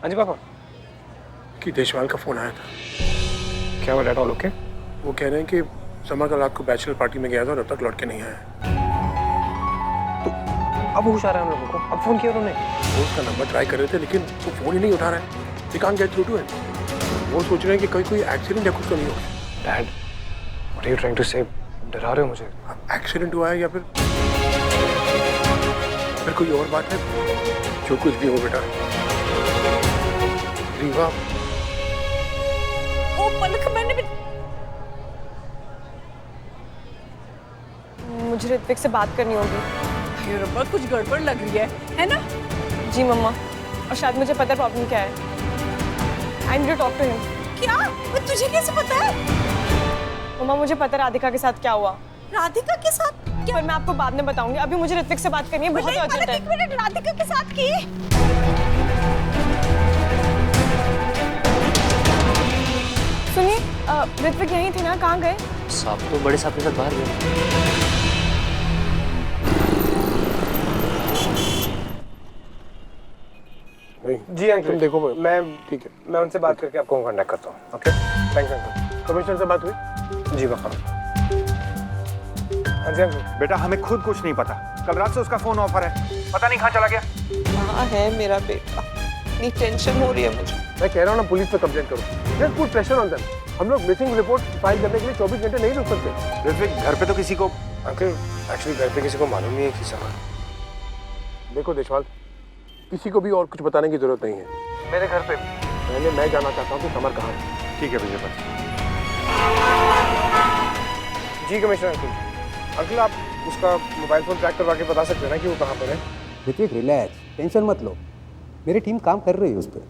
हाँ जी पापा। कि देशवाल का फोन आया था। क्या हुआ डैड, ऑल ओके? वो कह रहे हैं कि समर कल रात को बैचलर पार्टी में गया था और अब तक लौट के नहीं आया। अब होश आ रहा है हम लोगों को? अब फोन किया उन्होंने? वो उसका नंबर ट्राई कर रहे थे लेकिन वो फोन ही नहीं उठा रहा है। They can't get through to him. वो सोच रहे हैं कि कोई एक्सीडेंट या कुछ तो नहीं हो गया। Dad, what are you trying to say? डरा रहे हो मुझे? अब एक्सीडेंट हुआ है या फिर कोई और बात है। जो कुछ भी हो बेटा, रीवा। ओ पलक, मैंने भी मुझे ऋत्विक से बात करनी होगी। ये रब्बा, कुछ गड़बड़ लग रही है ना? जी मम्मा, और शायद मुझे पता है प्रॉब्लम क्या है। I need to talk to him. क्या? तुझे कैसे पता है? मम्मा मुझे पता है राधिका के साथ क्या हुआ। राधिका के साथ क्या? पर मैं आपको बाद में बताऊंगी, अभी मुझे ऋत्विक से बात करनी है, बहुत अर्जेंट है। एक मिनट, राधिका के साथ की? सुनिए, ऋत्विक यहीं थे ना, कहाँ गए? साहब तो बड़े साहब के साथ बाहर गए। जी अंकल, तुम देखो मैं ठीक है। मैं उनसे बात करके आपको कांटेक्ट करता हूँ। Okay, thanks uncle. कमिश्नर से बात हुई? जी पापा। हाँ जी अंकल। बेटा हमें खुद कुछ नहीं पता, कल रात से उसका फोन ऑफर है, पता नहीं कहाँ चला गया। कहाँ है मेरा बेटा? इतनी टेंशन हो रही है मुझे। मैं कह रहा हूँ ना, पुलिस पे कंप्लेंट करो। Just put pressure on them. हम लोग मिसिंग रिपोर्ट फाइल करने के लिए 24 घंटे नहीं रुक सकते। ऋत्विक घर पे तो किसी को अंकल एक्चुअली घर पे किसी को मालूम नहीं है कि समर। देखो देशवाल, किसी को भी और कुछ बताने की जरूरत नहीं है। मेरे घर पे पहले मैं जानना चाहता हूँ कि समर कहाँ है। ठीक है भैया बस। जी कमिश्नर अंकल। अंकल आप उसका मोबाइल फोन ट्रैक करवा के बता सकते हैं ना कि वो कहाँ पर है? ऋत्विक रिलैक्स, टेंशन मत लो, मेरी टीम काम कर रही है उस पर।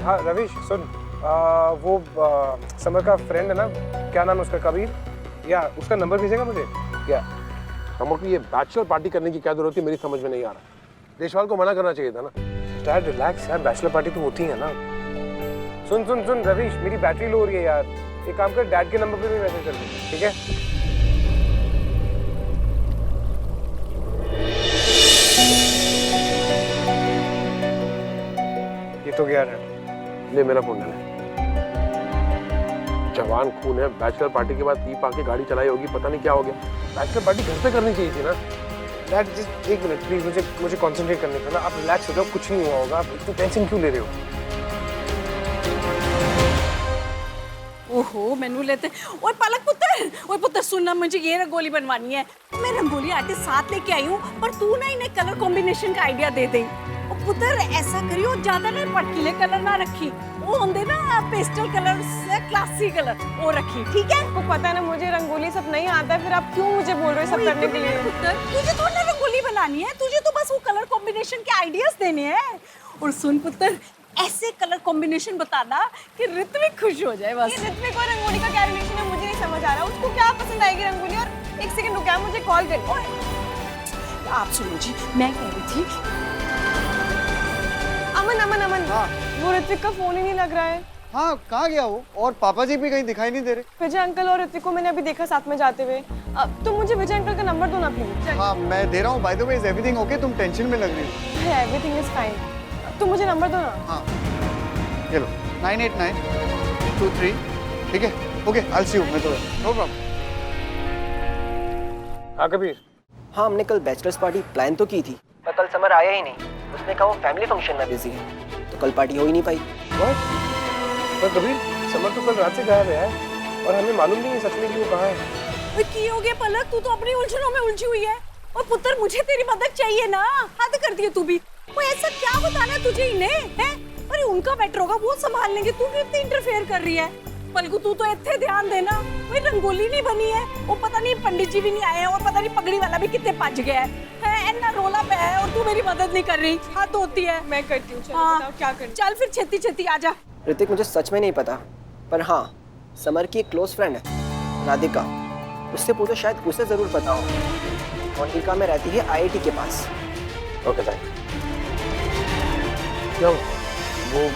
हाँ रविश सुन, वो समर का फ्रेंड है ना, क्या नाम है उसका, कबीर, या उसका नंबर भेजेगा मुझे क्या? समर को ये बैचलर पार्टी करने की क्या जरूरत है, मेरी समझ में नहीं आ रहा। देशवाल को मना करना चाहिए था ना। डैड रिलैक्स यार, बैचलर पार्टी तो होती है ना। सुन सुन सुन रविश, मेरी बैटरी लो हो रही है यार, एक काम कर, डैड के नंबर पे भी मैसेज कर दे, ठीक है? ये तो गया डैड। ले मेरा फोन ले। जवान खून है, बैचलर पार्टी के बाद पी आके गाड़ी चलाई होगी, पता नहीं क्या हो गया। बैचलर पार्टी घर पे करनी चाहिए थी ना। डैड जस्ट एक मिनट प्लीज, मुझे कंसंट्रेट करने का ना, आप रिलैक्स हो जाओ, कुछ नहीं हुआ होगा, आप इतनी टेंशन क्यों ले रहे हो? ओहो, मैनू लेते। ओए पलक पुत्र सुनना, मुझे ये रंगोली बनवानी है। मैं रंगोली आर्टिस्ट साथ लेके आई हूँ, पर तू ना इन्हें कलर कॉम्बिनेशन का आइडिया दे दे। और पुत्र ऐसा करियो, ज्यादा ना पटकीले कलर ना रखी, वो होंगे ना पेस्टल कलर, क्लासी कलर, वो रखी, ठीक है? आपको पता है ना मुझे रंगोली सब नहीं आता है, फिर आप क्यों मुझे बोल रहे हो सब करने के लिए? पुत्र, तुझे तो ना रंगोली बनानी है, तुझे तो बस वो कलर कॉम्बिनेशन के आइडियाज देने हैं। और सुन पुत्र, ऐसे कलर कॉम्बिनेशन बताना कि ऋत्विक खुश हो जाए बस। ये ऋत्विक और रंगोली का क्या रिलेशन है, मुझे नहीं समझ आ रहा। उसको क्या पसंद आएगी रंगोली? और एक सेकंड रुकिए, मुझे कॉल कर। आप सुनो जी, मैं कह रही थी, अमन अमन अमन, वो ऋत्विक का फोन ही नहीं लग रहा है। हाँ, कहाँ गया वो? और पापा जी भी कहीं दिखाई नहीं दे रहे। विजय अंकल और ऋत्विक को मैंने अभी देखा साथ में जाते हुए। तो मुझे विजय अंकल का नंबर दो ना प्लीज। हाँ, मैं दे रहा हूँ। By the way, is everything okay? तुम टेंशन में लग रही हो। एवरीथिंग इज फाइन, तो मुझे नंबर दो ना। हाँ, ये लो, 98923। ठीक है, ओके, आई सी यू। मैं तो नो प्रॉब्लम। हाँ कबीर। हाँ, हमने कल बैचलर्स पार्टी प्लान तो की थी, पर कल समर आया ही नहीं। उसने कहा वो फैमिली फंक्शन में बिजी है, तो कल पार्टी हो ही नहीं पाई। पर कबीर, समर तो कल रात से गायब है और हमें मालूम नहीं है सच में कि वो कहाँ है। ओए की हो गया पलक, तू तो अपनी उलझनों में उलझी हुई है। और पुत्र, मुझे तेरी मदद चाहिए ना, हद कर दी है तू भी। ओए ऐसा क्या बताना है तुझे इन्हें, हैं? अरे उनका बेटर होगा, वो संभाल लेंगे, तू क्यों इतनी इंटरफेयर कर रही है? पलकू तू तो इतने ध्यान देना। भाई रंगोली नहीं बनी है, वो पता नहीं पंडित जी भी नहीं आए हैं, और पता नहीं पगड़ी वाला भी कितने पज गया है, इतना रोला पे है, और तू मेरी मदद नहीं कर रही। हाथ होती है। मैं करती हूँ, चलो हाँ। बताओ क्या करना। चल फिर छेती छेती आ जा। ऋतिक मुझे सच में नहीं पता, पर हाँ समर की एक क्लोज फ्रेंड है राधिका, उससे पूछो शायद उसे जरूर पता हो। मोनिका में रहती है IIT के पास। Okay thank. क्या वो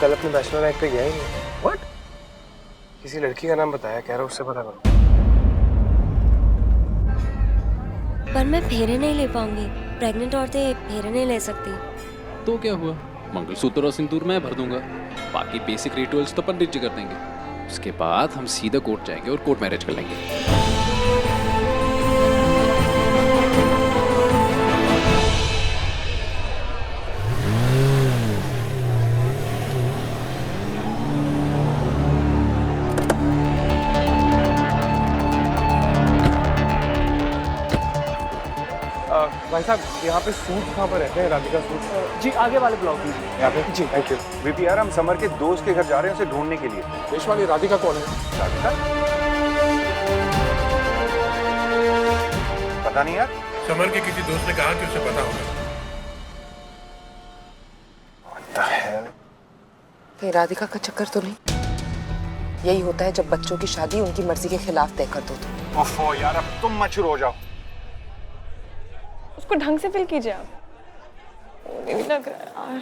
कल अपने बैचलर लाइफ पे गया ही नहीं? व्हाट? किसी लड़की का नाम बताया, कह रहा उससे पता करो। पर मैं फेरे नहीं ले पाऊंगी। प्रेग्नेंट औरतें फेरे नहीं ले सकती। तो क्या हुआ, मंगलसूत्र और सिंदूर मैं भर दूंगा, बाकी बेसिक रिचुअल्स तो पंडित जी कर देंगे। उसके बाद हम सीधा कोर्ट जाएंगे और कोर्ट मैरिज कर लेंगे। भाई साहब यहाँ पे सूट कहाँ पर रहते हैं, राधिका सूट? जी आगे वाले ब्लॉक में। यहाँ पे? जी थैंक यू। वीपी यार, हम समर के दोस्त के घर जा रहे हैं उसे ढूंढने के लिए। देश वाली राधिका कौन है? राधिका? पता नहीं यार। समर के किसी दोस्त ने कहा कि उसे पता होगा। कहीं राधिका का चक्कर तो नहीं? यही होता है जब बच्चों की शादी उनकी मर्जी के खिलाफ तय कर दो तो। ओफो यार, अब तुम मत शुरू हो जाओ। उसको ढंग से फील कीजिए आप। होने भी लग रहा है यार।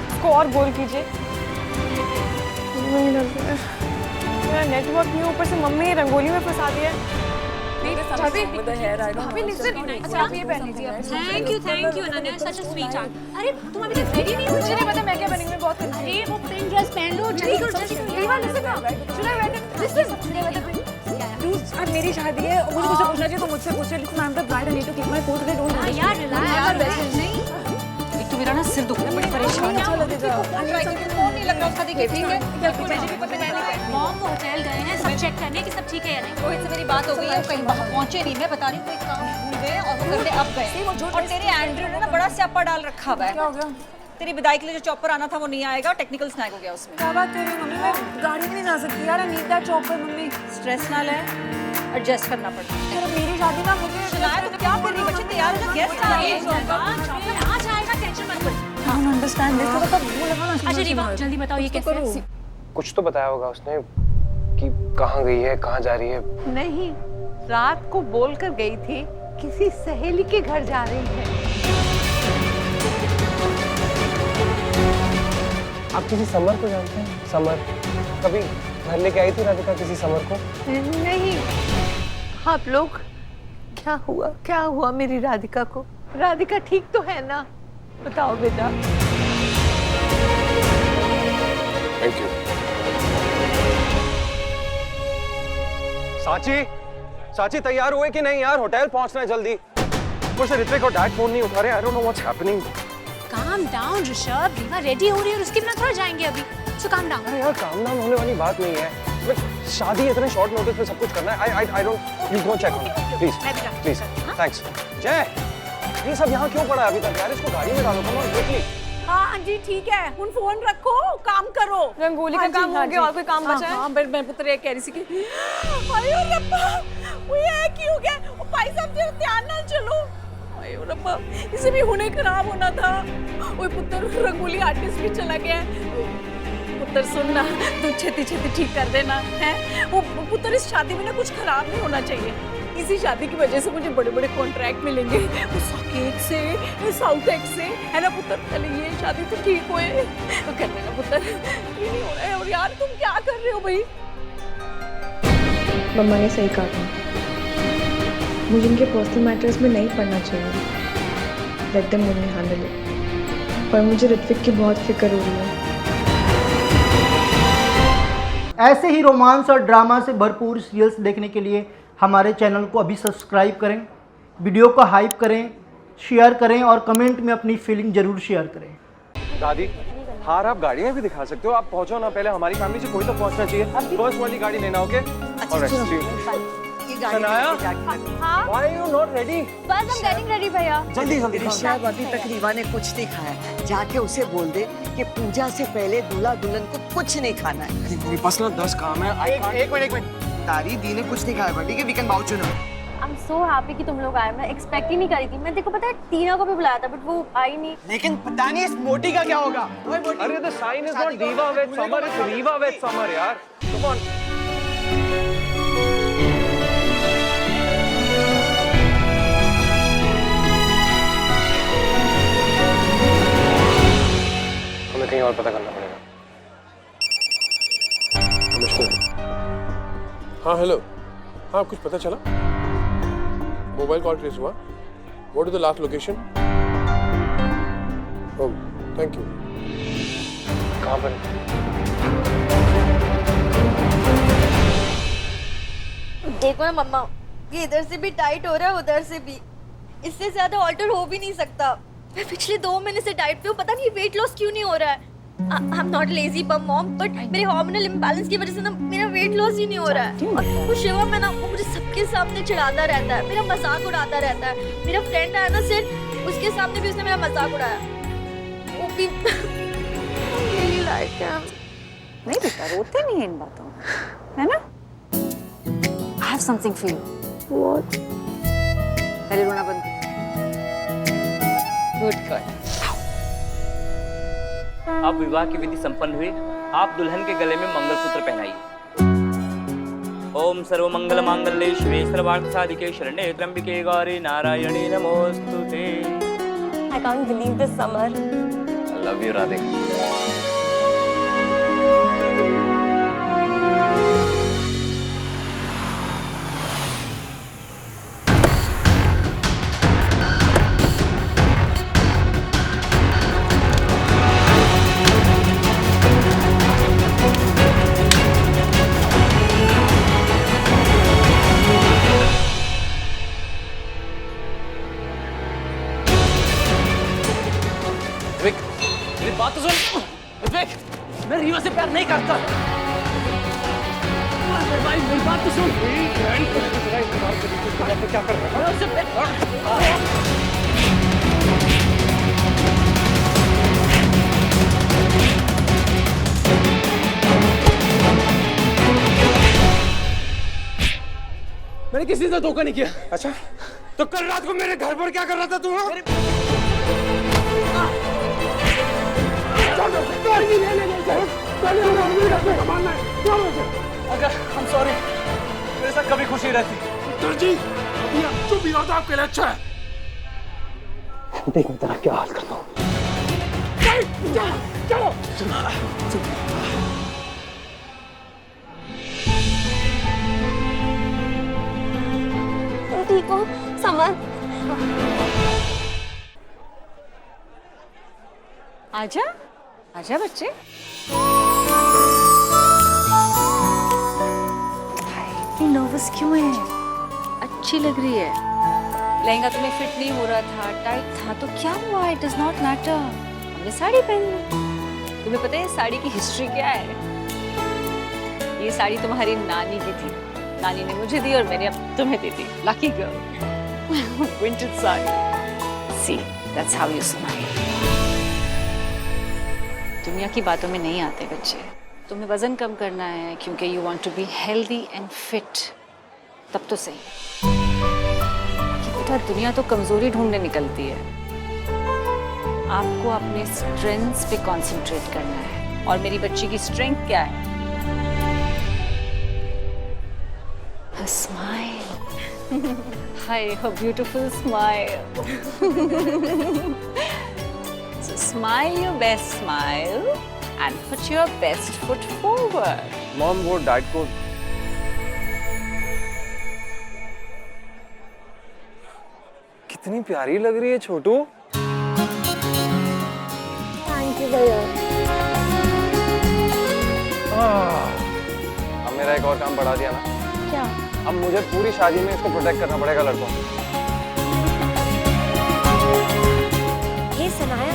उसको और गोल कीजिए। नहीं लग रहा है। मेरा नेटवर्क नहीं, ऊपर से मम्मी ने रंगोली में फंसा दिया है। Thank you Ananya, such a sweet heart. अरे तुम अभी तक रेडी नहीं हुई? मुझे नहीं पता मैं क्या बनेंगी, मैं बहुत अरे वो पिंक ड्रेस पहन लो, जल्दी करो जल्दी करो। अब मेरी शादी है, मुझे कुछ पूछना चाहिए तो मुझसे पूछे, लेकिन I am the bride, I need to keep my coat, they don't यार रिलैक्स। नहीं एक तो मेरा ना सिर दुख रहा है, बड़ी परेशान अच्छा लगेगा। फोन नहीं लग रहा उसका, देखिए ठीक है। मॉम वो होटल गए हैं सब चेक करने कि सब ठीक है या नहीं। रोहित से मेरी बात हो गई है, वो कहीं वहाँ पहुंचे नहीं, मैं बता रही हूँ कोई काम भूल गए और वो करने अब गए। और तेरे एंड्रयू ने ना बड़ा स्यापा डाल रखा हुआ है। क्या हो गया? तेरी विदाई के लिए जो चॉपर आना था वो नहीं आएगा, टेक्निकल स्नैग हो गया उसमें। क्या बात कर रही हो मम्मी, मैं गाड़ी में नहीं जा सकती यार, I need that chopper mummy. Stress ना ले, एडजस्ट करना पड़ता है। अरे मेरी शादी ना मुझे सुनाया तो क्या कर रही है बच्चे, तैयार हो जा, गेस्ट आ रहे हैं। चॉपर आ जाएगा, टेंशन मत लो। आई डोंट अंडरस्टैंड दिस, तो वो लगा ना। अच्छा रीवा जल्दी बताओ ये कैसे? कुछ तो बताया होगा उसने कि कहाँ गई है, कहाँ जा रही है। नहीं, रात को बोलकर गई थी किसी सहेली के घर जा रही है। आप किसी समर को जानते हैं? समर कभी घर लेके आई थी राधिका किसी समर को? नहीं, आप लोग क्या हुआ मेरी राधिका को? राधिका ठीक तो है ना? बताओ बेटा। Thank you. साची तैयार हुए कि नहीं यार? होटल पहुंचना है जल्दी। ऊपर से ऋत्विक और डैड फोन नहीं उठा रहे। I don't know what's happening. Calm down Rishabh, Rewa ready हो रही है और उसके बिना थोड़ा जाएंगे अभी, सो काम डाउन। अरे यार काम डाउन होने वाली बात नहीं है, बट शादी इतने शॉर्ट नोटिस पे सब कुछ करना है। I don't, you go check on please thanks. Jay, ये सब यहाँ क्यों पड़ा है अभी तक यार? इसको गाड़ी में डालो, कम ऑन क्विकली। हाँ जी ठीक है, उन फोन रखो, काम करो। रंगोली का काम हो गया और कोई काम बचा है? हाँ मैं पुत्र ये कह रही थी कि अयो रब्बा वो ये क्यों गया? ओ भाई साहब जरा ध्यान ना चलो। अयो रब्बा इसे भी हुने खराब होना था। ओए पुत्र रंगोली आर्टिस्ट भी चला गया है। पुत्र सुन ना, तू छेती ठीक कर देना है। वो पुत्र इस शादी में ना कुछ खराब नहीं होना चाहिए। इसी शादी की वजह से मुझे बड़े-बड़े कॉन्ट्रैक्ट मिलेंगे, उस साकेत से, साउथ एक्स से, है ना पुत्र? चले ये शादी तो ठीक होए तो कर लेना पुत्र, ये नहीं हो रहा है। और यार तुम क्या कर रहे हो भाई? मम्मा ने सही कहा था, मुझे इनके पर्सनल मैटर्स में नहीं पढ़ना चाहिए। Let them only handle it. पर मुझे ऋत्विक की बहुत फिक्र हो रही है। ऐसे ही रोमांस और ड्रामा से भरपूर सीरियल्स देखने के लिए हमारे चैनल को अभी सब्सक्राइब करें, वीडियो को हाइप करें, शेयर करें और कमेंट में अपनी फीलिंग जरूर शेयर करें। दादी, हार आप गाड़ी में भी दिखा सकते हो। आप पहुंचो ना, पहले हमारी फैमिली से कोई तो पहुंचना चाहिए। फर्स्ट वाली गाड़ी लेना, okay? Sanaya, why are you not ready? बस I'm getting ready भैया। जल्दी ऋषभ अभी तक रीवा ने कुछ नहीं खाया, जाके उसे बोल दे कि पूजा से पहले दूल्हा दुल्हन को कुछ नहीं खाना है। मेरे पास ना 10 काम है। एक मिनट तारी दी ने कुछ नहीं खाया, ठीक है? We can vouch you now. I'm so happy कि तुम लोग आए। मैं एक्सपेक्ट ही नहीं करी थी। मैं देखो पता है टीना को भी बुलाया था बट वो आई नहीं। लेकिन पता नहीं इस मोटी का क्या होगा। अरे the sign is not Diva with Samar, it's Riva with Samar यार। Come on. हमें कहीं और पता करना पड़ेगा। हाँ हेलो, हाँ कुछ पता चला? मोबाइल कॉल ट्रेस हुआ? What is the last location? Oh thank you. कहाँ पर? देखो ना मम्मा, ये इधर से भी टाइट हो रहा है, उधर से भी। इससे ज्यादा ऑल्टर हो भी नहीं सकता। मैं पिछले 2 महीने से डाइट पे हूँ, पता नहीं वेट लॉस क्यों नहीं हो रहा है। I am not lazy bomb mom, but मेरे हार्मोनल इम्बैलेंस की वजह से ना मेरा वेट लॉस ही नहीं हो रहा है। और वो शिवम है ना, वो मुझे सबके सामने चिढ़ाता रहता है, मेरा मजाक उड़ाता रहता है। मेरा फ्रेंड आया ना सिर, उसके सामने भी उसने मेरा मजाक उड़ाया। वो भी really like him। नहीं बेटा, रोते नहीं है इन बातों में, है ना? I have something for you। What? पहले रोना बंद। Good girl। अब विवाह की विधि संपन्न हुई। आप दुल्हन के गले में मंगलसूत्र पहनाइए। ओम सर्वमंगल मांगल्ये शिवे सर्वार्थ साधिके शरण्ये त्र्यंबके गौरी नारायणी नमोस्तुते। I can't believe this, Samar। I love you, Radhika. विवेक, मेरी बात तो सुन। विवेक, मैं रीवा से प्यार नहीं करता। भाई मेरी बात तो सुन। क्या कर रहा है? मैंने किसी से धोखा नहीं किया। अच्छा, तो कल रात को मेरे घर पर क्या कर रहा था तू? अगर I'm sorry, मेरे साथ कभी खुशी रहती। दर्जी, जो भी होता आपके लिए अच्छा है। देख मैं तेरा क्या हाल करता हूँ। ठीक हो समर? आजा, आजा बच्चे। इतनी नर्वस क्यों है? अच्छी लग रही है। लहंगा तुम्हें फिट नहीं हो रहा था, टाइट था, तो क्या हुआ? It does not matter. हमने साड़ी पहनी। तुम्हें पता है साड़ी की हिस्ट्री क्या है? ये साड़ी तुम्हारी नानी की थी। नानी ने मुझे दी और मैंने अब तुम्हें दे दी। Lucky girl. Vintage sari. See, that's how you smile. दुनिया की बातों में नहीं आते बच्चे। तुम्हें वजन कम करना है क्योंकि you want to be healthy and fit, तब तो सही। बेटा दुनिया तो कमजोरी ढूंढने निकलती है। आपको अपने स्ट्रेंथ्स पे कंसंट्रेट करना है। और मेरी बच्ची की स्ट्रेंथ क्या है? Her smile। Hi, her beautiful smile। So smile your best smile and put your best foot forward। Mom वो डैड को कितनी प्यारी लग रही है छोटू। थैंक यू भैया। अब मेरा एक और काम बढ़ा दिया ना। क्या? अब मुझे पूरी शादी में इसको प्रोटेक्ट करना पड़ेगा लड़कों। हे Sanaya.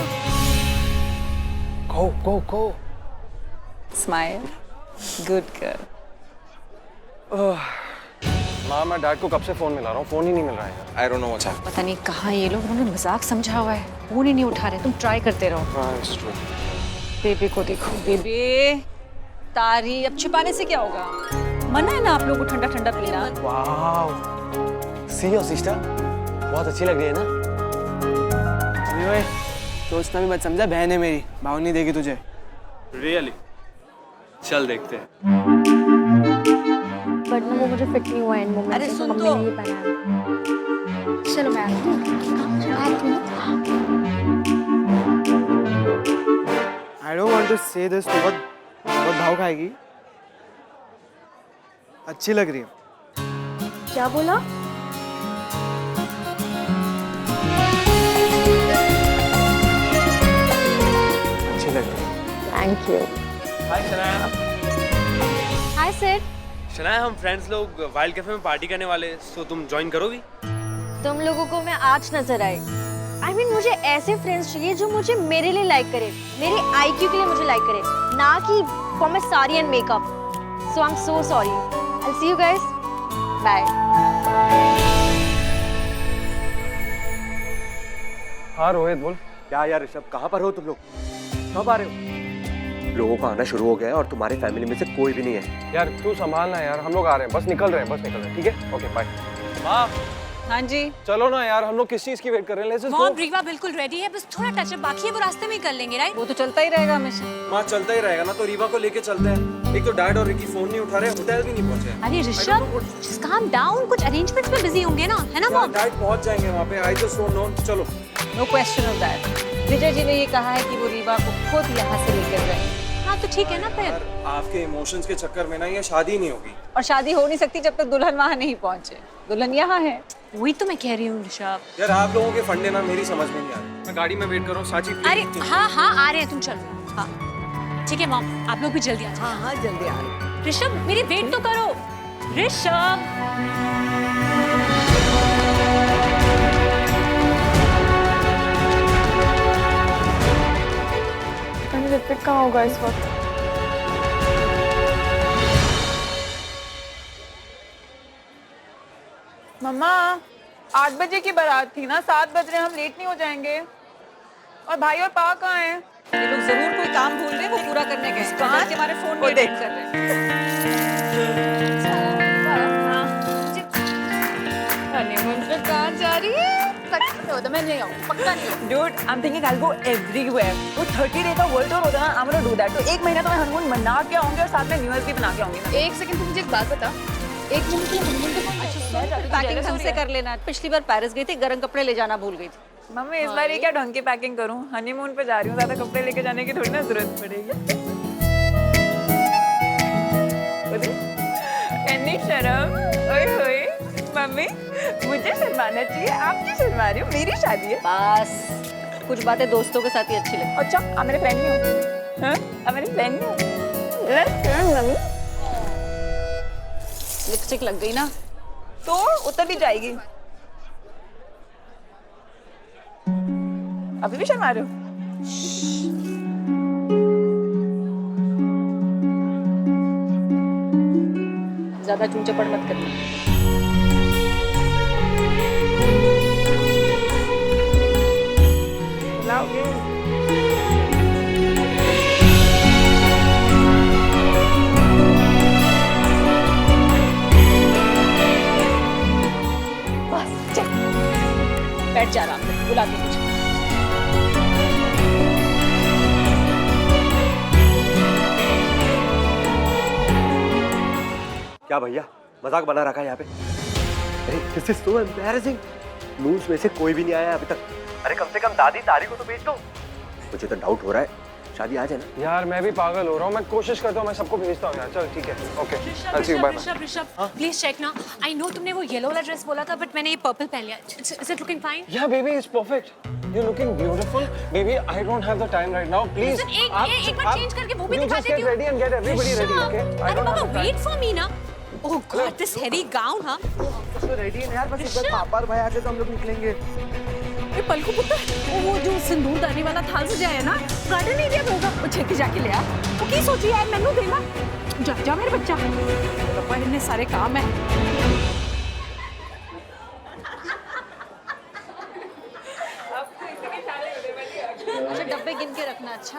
Go। Smile। Good girl। माँ मैं डैड को कब से फोन मिला रहा हूँ, फोन ही नहीं मिल रहा है। I don't know what's happening। पता नहीं कहाँ ये लोग, उन्होंने मजाक समझा हुआ है। फोन ही नहीं उठा रहे। तुम ट्राई करते रहो। हाँ, it's true। बेबी को देखो। बेबी तारी, अब छिपाने से क्या होगा? मना है ना आप लोगों को ठंडा ठंडा पीना। वाओ, सी योर सिस्टर, बहुत अच्छी लग रही है ना। ओए, सोचना भी मत समझा, बहन है मेरी, भाव नहीं देगी तुझे। रियली? चल देखते हैं। बट ना वो मुझे फिट नहीं हुआ एंड मोमेंट। अरे सुन तो। ये पहना है। चलो मैं आती हूँ। I don't want to say this, तो बहुत भाव खाएगी। अच्छी लग रही है। क्या बोला? अच्छी लग रही है। Thank you. Hi Shanaya. Hi sir. Shanaya, हम फ्रेंड्स लोग वाइल्ड कैफे में पार्टी करने वाले, सो तुम ज्वाइन करोगी? तुम लोगों को मैं आज नजर आई। I mean, मुझे ऐसे फ्रेंड्स चाहिए जो मुझे मेरे लिए लाइक करे, मेरे IQ के लिए मुझे लाइक करे, ना कि for my sari and makeup. So I'm so sorry. I'll see you guys. Bye. हाँ रोहित बोल। क्या यार ऋषभ, कहाँ पर हो तुम लोग? कब आ रहे हो? लोगों का आना शुरू हो गया है और तुम्हारे फैमिली में से कोई भी नहीं है। यार तू संभालना यार, हम लोग आ रहे हैं, बस निकल रहे हैं, ठीक है? Okay bye. माँ। हाँ जी। चलो ना यार, हम लोग किस चीज की वेट कर रहे हैं? लेट्स मॉम, रीवा बिल्कुल रेडी है, बस थोड़ा टचअप बाकी है, वो रास्ते में ही कर लेंगे, राइट? वो तो चलता ही रहेगा हमेशा। माँ चलता ही रहेगा ना, तो रीवा को लेके चलते हैं। एक तो डैड और रिकी फोन नहीं उठा रहे, होटल भी नहीं पहुंचे। अरे ऋषभ, जस्ट काम डाउन, कुछ अरेंजमेंट्स में बिजी होंगे ना, है ना मॉम? डैड पहुंच जाएंगे वहाँ पे, आई जस्ट डोंट नो। चलो। No question of that. Vijay ji ने ये कहा है कि वो रीवा को खुद यहाँ से लेकर जाएंगे। हाँ तो ठीक है ना फिर। आपके इमोशंस के चक्कर में ना ये शादी नहीं होगी। और शादी हो नहीं सकती जब तक दुल्हन वहाँ नहीं पहुँचे। दुल्हन यहाँ है। वही तो मैं कह रही हूँ ऋषभ। यार आप लोगों के फंडे ना मेरी समझ में नहीं आ रहे। मैं गाड़ी में वेट कर रहा हूँ, साची प्लीज। अरे हाँ हाँ आ रहे हैं, तुम चलो। हाँ ठीक है मॉम, आप लोग भी जल्दी आ जाओ। हाँ हाँ जल्दी आ रहे। ऋषभ मेरी वेट तो करो। ऋषभ। ऋत्विक कहाँ होगा इस वक्त? मम्मा 8 बजे की बारात थी ना, 7 बज रहे, हम लेट नहीं हो जाएंगे? और भाई और पापा कहाँ हैं? ये लोग जरूर कोई काम भूल रहे, वो पूरा करने गए। कहाँ? के हमारे फोन में वेट कर रहे हैं। हनीमून पे कहाँ जा रही है? तो मैं नहीं आऊँ, पक्का नहीं आऊँ। Dude, I'm thinking I'll go everywhere. वो 30 डे का वर्ल्ड टूर होता है ना, I'm gonna do that. तो एक महीना तो मैं हनीमून मना के आऊंगी और साथ में न्यू ईयर भी बना के आऊंगी ना। एक सेकंड, तू मुझे एक बात बता। एक मिनट के हनीमून पे पैकिंग हमसे कर लेना। पिछली बार पेरिस गई थी, गर्म कपड़े ले जाना भूल गई थी। मम्मी इस बार ये क्या ढंग की पैकिंग करूं? हनीमून पे जा रही हूँ, ज्यादा कपड़े लेके जाने की थोड़ी ना जरूरत पड़ेगी। इतनी शर्म, ओए होए, मम्मी मुझे शर्माना चाहिए, आप क्यों शर्मा रही हो? मेरी शादी है। बस कुछ बातें दोस्तों के साथ ही अच्छी लगती। अच्छा आप मेरे फ्रेंड नहीं हो? हाँ आप मेरे फ्रेंड नहीं हो? मम्मी लिपस्टिक लग गई ना, तो उतर भी जाएगी। अभी भी शर्मा रहे हो? ज्यादा चूचपड़ मत करना। लाओगे? बस चल, बैठ जा आराम से, बुलाती हूँ तुझे। क्या भैया मजाक बना रखा है यहाँ पे? अरे this is so embarrassing. News में से कोई भी नहीं आया अभी तक। अरे कम से कम दादी तारी को तो भेज दो। मुझे तो डाउट हो रहा है शादी आज है ना। यार मैं भी पागल हो रहा हूँ, मैं कोशिश करता हूँ, मैं सबको भेजता हूँ यार। चल ठीक है, ओके। ऋषभ प्लीज चेक ना। आई नो तुमने वो येलो वाला ड्रेस बोला था, बट मैंने ये पर्पल पहन लिया। Is it looking fine? Yeah baby, it's perfect. You're looking beautiful. Baby, I don't have the time right now. Please. एक बार चेंज करके वो भी दिखा देती हूँ। You just get ready and get everybody ready, okay? I don't have the time. Wait for me ना। Oh God, this heavy gown, हाँ? तो रेडी है यार, बस एक बार पापा और भाई आके तो हम लोग निकलेंगे। ये पलकू पुत्र, वो जो सिंदूर दानी वाला थाल से जाए ना, गार्डन एरिया में होगा, वो छेके जाके ले आ। वो की सोची यार, मैनू देना। जा जा मेरे बच्चा। पापा इतने सारे काम है। अच्छा डब्बे गिन के रखना। अच्छा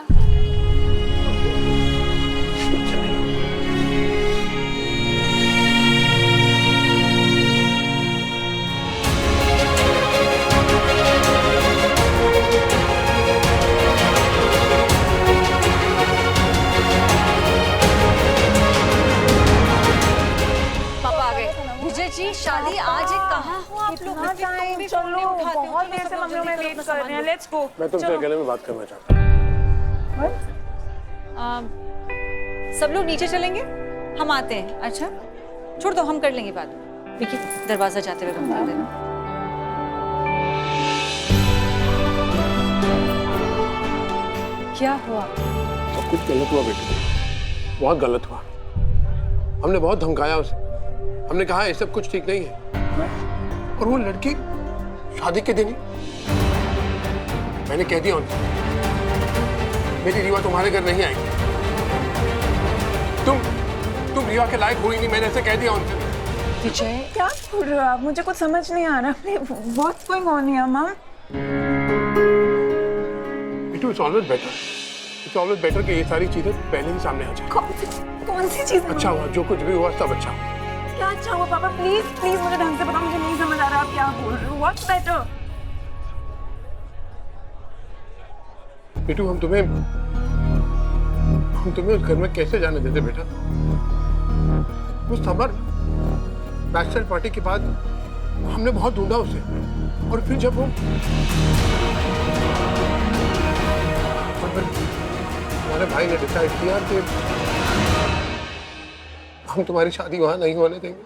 जी शादी आज है, कहाँ हो आप लोग? टाइम चलो, बहुत देर से हम लोग वेट कर रहे हैं। Let's go. मैं तुमसे अकेले में बात करना चाहता हूँ। सब लोग नीचे चलेंगे, हम आते हैं। अच्छा छोड़ दो, हम कर लेंगे बात। विकी दरवाजा जाते हुए बंद कर देना। क्या हुआ? सब कुछ गलत हुआ बेटी, बहुत गलत हुआ। हमने बहुत धमकाया उसे, हमने कहा ये सब कुछ ठीक नहीं है, और वो लड़की शादी के दिन ही मैंने कह दिया उनसे, मेरी रीवा तुम्हारे घर नहीं आएगी, तुम रीवा के लायक हुई नहीं, मैंने ऐसे कह दिया उनसे। विजय क्या बोल रहे हो आप? मुझे कुछ समझ नहीं आ रहा। व्हाट्स गोइंग ऑन हियर मम? इट्स ऑलवेज बेटर कि ये सारी चीजें पहले ही सामने आ जाए। कौन सी चीज? अच्छा हुआ, जो कुछ भी हुआ सब अच्छा हुआ। क्या अच्छा हुआ पापा? प्लीज प्लीज मुझे ढंग से बताओ, मुझे नहीं समझ आ रहा आप क्या बोल रहे हो। What's better? बिट्टू, हम तुम्हें उस घर में कैसे जाने देते बेटा? उस समर बैचलर पार्टी के बाद हमने बहुत ढूंढा उसे, और फिर जब वो हमारे भाई ने डिसाइड किया कि हम तुम्हारी शादी वहां नहीं होने देंगे,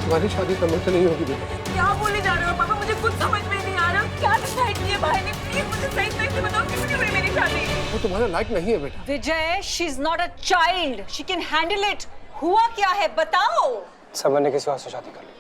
तुम्हारी शादी समझ से नहीं होगी बेटा। क्या बोले जा रहे हो पापा? मुझे कुछ समझ में नहीं आ रहा। क्या डिसाइड किया भाई ने? प्लीज मुझे सही से बताओ, किसकी हुई मेरी शादी? वो तुम्हारा लायक नहीं है बेटा। Vijay, she is not a child, she can handle it. हुआ क्या है बताओ। समर ने किसी और से शादी कर ली।